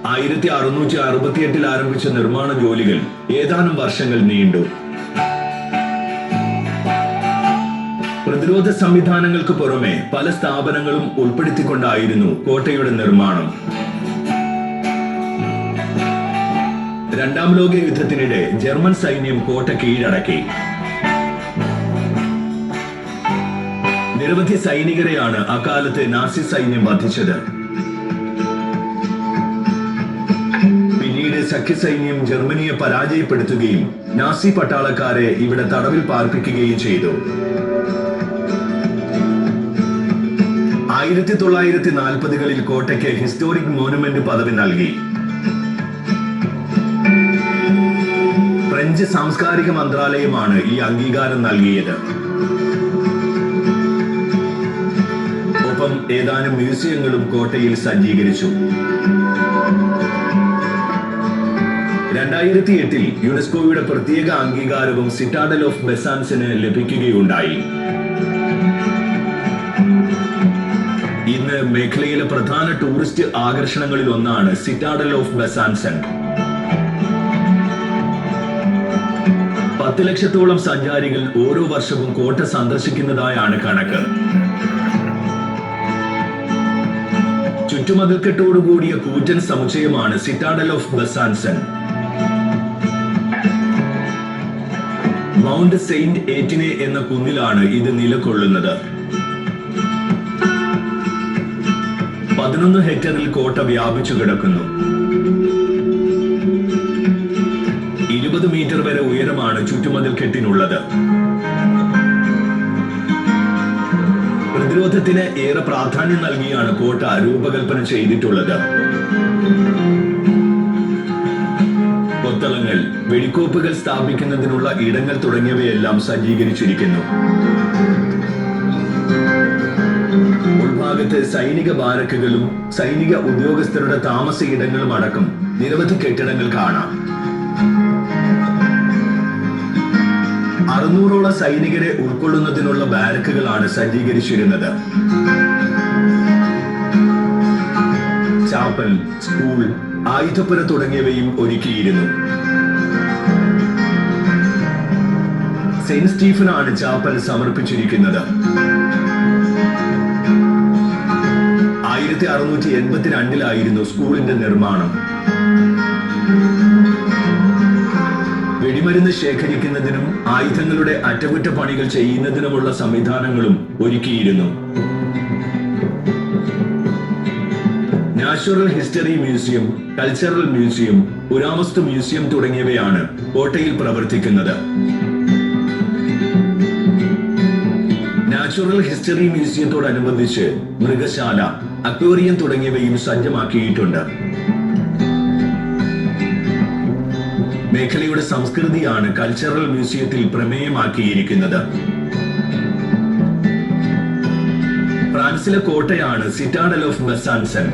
1668 ആരംഭിച്ച നിർമ്മാണ ജോലികൾ ഏതാനും വർഷങ്ങൾ നീണ്ടു. പ്രതിരോധ സംവിധാനങ്ങൾക്ക് പുറമെ പല സ്ഥാപനങ്ങളും ഉൾപ്പെടുത്തിക്കൊണ്ടായിരുന്നു കോട്ടയുടെ നിർമ്മാണം. രണ്ടാം ലോക യുദ്ധത്തിനിടെ ജർമ്മൻ സൈന്യം കോട്ട കീഴടക്കി. നിരവധി സൈനികരെയാണ് അക്കാലത്ത് നാസി സൈന്യം വധിച്ചത്. പിന്നീട് സഖ്യസൈന്യം ജർമ്മനിയെ പരാജയപ്പെടുത്തുകയും നാസി പട്ടാളക്കാരെ ഇവിടെ തടവിൽ പാർപ്പിക്കുകയും ചെയ്തു. 1940-കളിൽ കോട്ടയ്ക്ക് ഹിസ്റ്റോറിക് മോണുമെന്റ് പദവി നൽകി. ഫ്രഞ്ച് സാംസ്കാരിക മന്ത്രാലയമാണ് ഈ അംഗീകാരം നൽകിയത്. ഒപ്പം ഏതാനും മ്യൂസിയങ്ങളും കോട്ടയിൽ സജ്ജീകരിച്ചു. 2008-ൽ യുനെസ്കോയുടെ പ്രത്യേക അംഗീകാരവും സിറ്റാഡൽ ഓഫ് ബെസാൻസിന് ലഭിക്കുകയുണ്ടായി. ഇന്ന് മേഖലയിലെ പ്രധാന ടൂറിസ്റ്റ് ആകർഷണങ്ങളിൽ ഒന്നാണ് സിറ്റാഡൽ ഓഫ് ബെസാൻസൺ. 10 ലക്ഷത്തോളം സഞ്ചാരികൾ ഓരോ വർഷവും കോട്ട സന്ദർശിക്കുന്നതായാണ് കണക്ക്. ചുറ്റുമതിൽക്കെട്ടോടുകൂടിയ കൂറ്റൻ സമുച്ചയമാണ് സിറ്റാഡൽ ഓഫ് ബെസാൻസൺ. മൗണ്ട് സെയിന്റ് ഏറ്റിനെ എന്ന കുന്നിലാണ് ഇത് നിലകൊള്ളുന്നത്. 11 ഹെക്ടറിൽ കോട്ട വ്യാപിച്ചു കിടക്കുന്നു. 20 മീറ്റർ വരെ ഉയരമാണ് ചുറ്റുമതിൽക്കെട്ടിനുള്ളത്. പ്രതിരോധത്തിന് ഏറെ പ്രാധാന്യം നൽകിയാണ് കോട്ട രൂപകൽപ്പന ചെയ്തിട്ടുള്ളത്. കൊത്തളങ്ങൾ, വെടിക്കോപ്പുകൾ സ്ഥാപിക്കുന്നതിനുള്ള ഇടങ്ങൾ തുടങ്ങിയവയെല്ലാം സജ്ജീകരിച്ചിരിക്കുന്നു. ഉൾഭാഗത്ത് സൈനിക ബാരക്കുകളും സൈനിക ഉദ്യോഗസ്ഥരുടെ താമസ ഇടങ്ങളും അടക്കം നിരവധി കെട്ടിടങ്ങൾ കാണാം. 600ഓളം സൈനികരെ ഉൾക്കൊള്ളുന്നതിനുള്ള ബാരക്കുകളാണ് സജ്ജീകരിച്ചിരുന്നത്. ചാപ്പൽ, സ്കൂൾ, ആയുധപ്പുര തുടങ്ങിയവയും ഒരുക്കിയിരുന്നു. Saint സ്റ്റീഫനാണ് chapel സമർപ്പിച്ചിരിക്കുന്നത്. 1682-ലായിരുന്നു സ്കൂളിന്റെ നിർമ്മാണം. വെടിമരുന്ന് ശേഖരിക്കുന്നതിനും ആയുധങ്ങളുടെ അറ്റകുറ്റപ്പണികൾ ചെയ്യുന്നതിനുമുള്ള സംവിധാനങ്ങളും ഒരുക്കിയിരുന്നു. Natural history museum, cultural museum, പുരാവസ്തു മ്യൂസിയം തുടങ്ങിയവയാണ് കോട്ടയിൽ പ്രവർത്തിക്കുന്നത്. നാച്ചുറൽ ഹിസ്റ്ററി മ്യൂസിയത്തോടനുബന്ധിച്ച് മൃഗശാല, അക്വേറിയം തുടങ്ങിയവയും സജ്ജമാക്കിയിട്ടുണ്ട്. മേഖലയുടെ സംസ്കൃതിയാണ് കൾച്ചറൽ മ്യൂസിയത്തിൽ പ്രമേയമാക്കിയിരിക്കുന്നത്. ഫ്രാൻസിലെ കോട്ടയാണ് സിറ്റാഡൽ ഓഫ് ബെസാൻസൺ.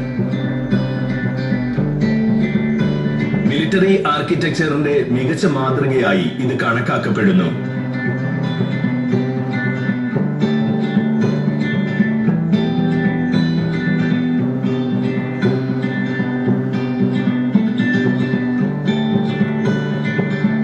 മിലിറ്ററി ആർക്കിടെക്ചറിന്റെ മികച്ച മാതൃകയായി ഇത് കണക്കാക്കപ്പെടുന്നു.